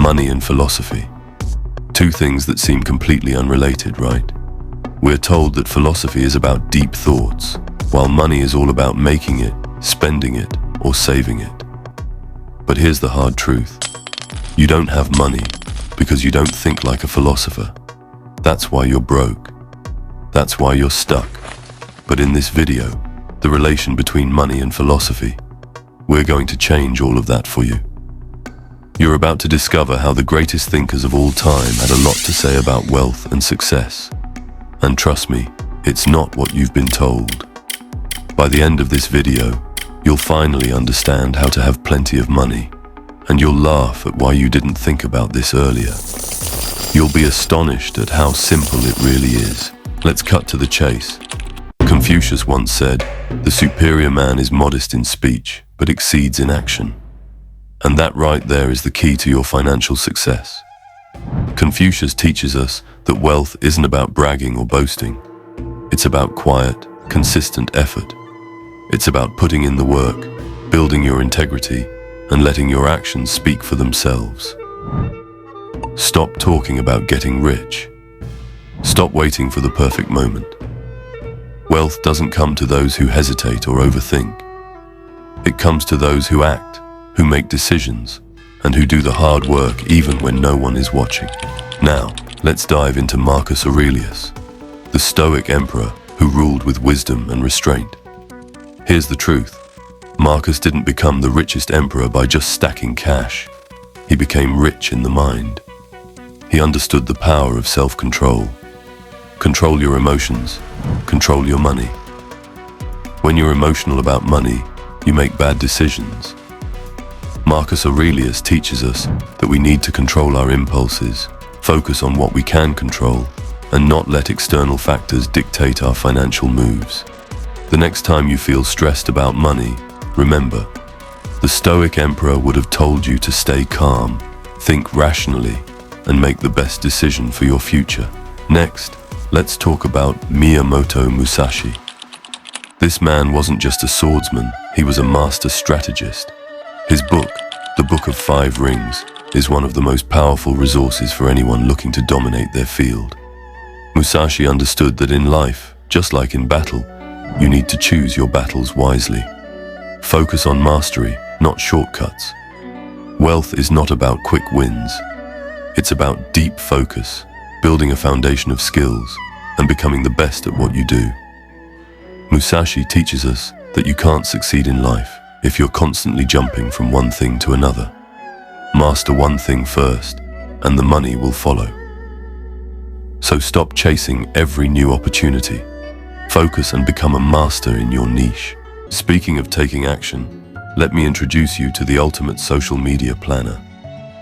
Money and philosophy. Two things that seem completely unrelated, right? We're told that philosophy is about deep thoughts, while money is all about making it, spending it, or saving it. But here's the hard truth. You don't have money because you don't think like a philosopher. That's why you're broke. That's why you're stuck. But in this video, the relation between money and philosophy, we're going to change all of that for you. You're about to discover how the greatest thinkers of all time had a lot to say about wealth and success. And trust me, it's not what you've been told. By the end of this video, you'll finally understand how to have plenty of money, and you'll laugh at why you didn't think about this earlier. You'll be astonished at how simple it really is. Let's cut to the chase. Confucius once said, "The superior man is modest in speech, but exceeds in action." And that right there is the key to your financial success. Confucius teaches us that wealth isn't about bragging or boasting. It's about quiet, consistent effort. It's about putting in the work, building your integrity, and letting your actions speak for themselves. Stop talking about getting rich. Stop waiting for the perfect moment. Wealth doesn't come to those who hesitate or overthink. It comes to those who act, who make decisions, and who do the hard work even when no one is watching. Now, let's dive into Marcus Aurelius, the Stoic emperor who ruled with wisdom and restraint. Here's the truth. Marcus didn't become the richest emperor by just stacking cash. He became rich in the mind. He understood the power of self-control. Control your emotions, control your money. When you're emotional about money, you make bad decisions. Marcus Aurelius teaches us that we need to control our impulses, focus on what we can control, and not let external factors dictate our financial moves. The next time you feel stressed about money, remember, the Stoic emperor would have told you to stay calm, think rationally, and make the best decision for your future. Next, let's talk about Miyamoto Musashi. This man wasn't just a swordsman, he was a master strategist. His book, The Book of Five Rings, is one of the most powerful resources for anyone looking to dominate their field. Musashi understood that in life, just like in battle, you need to choose your battles wisely. Focus on mastery, not shortcuts. Wealth is not about quick wins. It's about deep focus, building a foundation of skills, and becoming the best at what you do. Musashi teaches us that you can't succeed in life if you're constantly jumping from one thing to another. Master one thing first, and the money will follow. So stop chasing every new opportunity. Focus and become a master in your niche. Speaking of taking action, let me introduce you to the Ultimate Social Media Planner,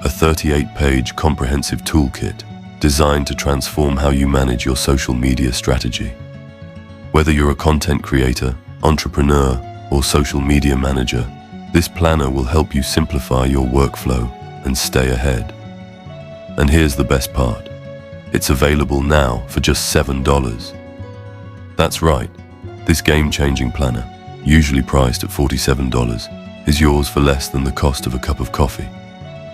a 38-page comprehensive toolkit designed to transform how you manage your social media strategy. Whether you're a content creator, entrepreneur, or social media manager, this planner will help you simplify your workflow and stay ahead. And here's the best part. It's available now for just $7. That's right, this game-changing planner, usually priced at $47, is yours for less than the cost of a cup of coffee.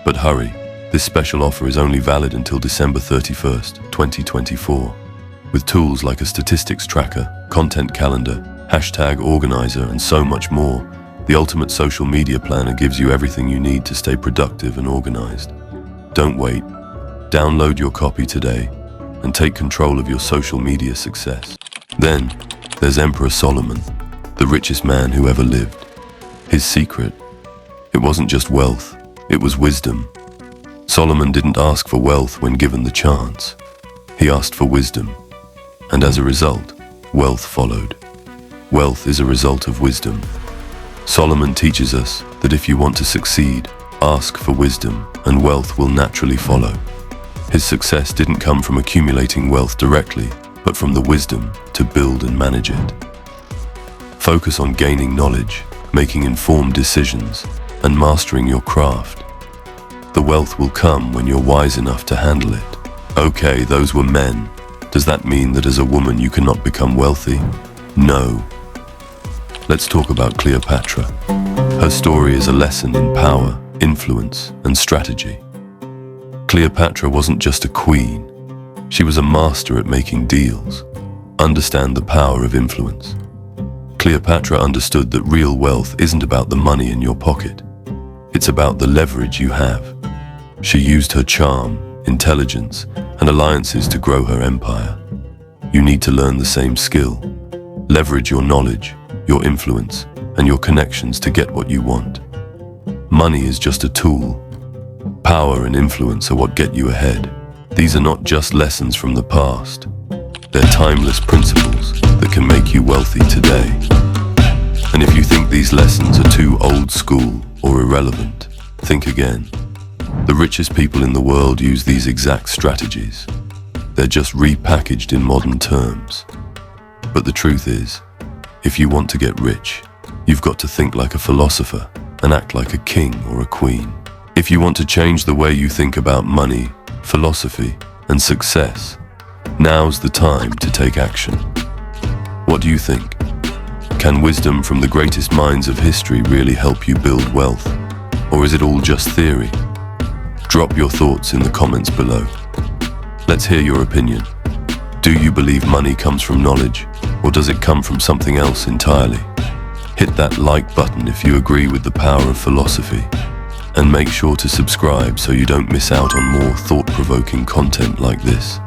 But hurry, this special offer is only valid until December 31st, 2024. With tools like a statistics tracker, content calendar, hashtag organizer, and so much more, the Ultimate Social Media Planner gives you everything you need to stay productive and organized. Don't wait. Download your copy today and take control of your social media success. Then, there's Emperor Solomon, the richest man who ever lived. His secret? It wasn't just wealth, it was wisdom. Solomon didn't ask for wealth when given the chance. He asked for wisdom. And as a result, wealth followed. Wealth is a result of wisdom. Solomon teaches us that if you want to succeed, ask for wisdom, and wealth will naturally follow. His success didn't come from accumulating wealth directly, but from the wisdom to build and manage it. Focus on gaining knowledge, making informed decisions, and mastering your craft. The wealth will come when you're wise enough to handle it. Okay, those were men. Does that mean that as a woman you cannot become wealthy? No. Let's talk about Cleopatra. Her story is a lesson in power, influence, and strategy. Cleopatra wasn't just a queen. She was a master at making deals. Understand the power of influence. Cleopatra understood that real wealth isn't about the money in your pocket. It's about the leverage you have. She used her charm, intelligence, and alliances to grow her empire. You need to learn the same skill. Leverage your knowledge, your influence, and your connections to get what you want. Money is just a tool. Power and influence are what get you ahead. These are not just lessons from the past. They're timeless principles that can make you wealthy today. And if you think these lessons are too old school or irrelevant, think again. The richest people in the world use these exact strategies. They're just repackaged in modern terms. But the truth is, if you want to get rich, you've got to think like a philosopher and act like a king or a queen. If you want to change the way you think about money, philosophy, and success, now's the time to take action. What do you think? Can wisdom from the greatest minds of history really help you build wealth? Or is it all just theory? Drop your thoughts in the comments below. Let's hear your opinion. Do you believe money comes from knowledge, or does it come from something else entirely? Hit that like button if you agree with the power of philosophy. And make sure to subscribe so you don't miss out on more thought-provoking content like this.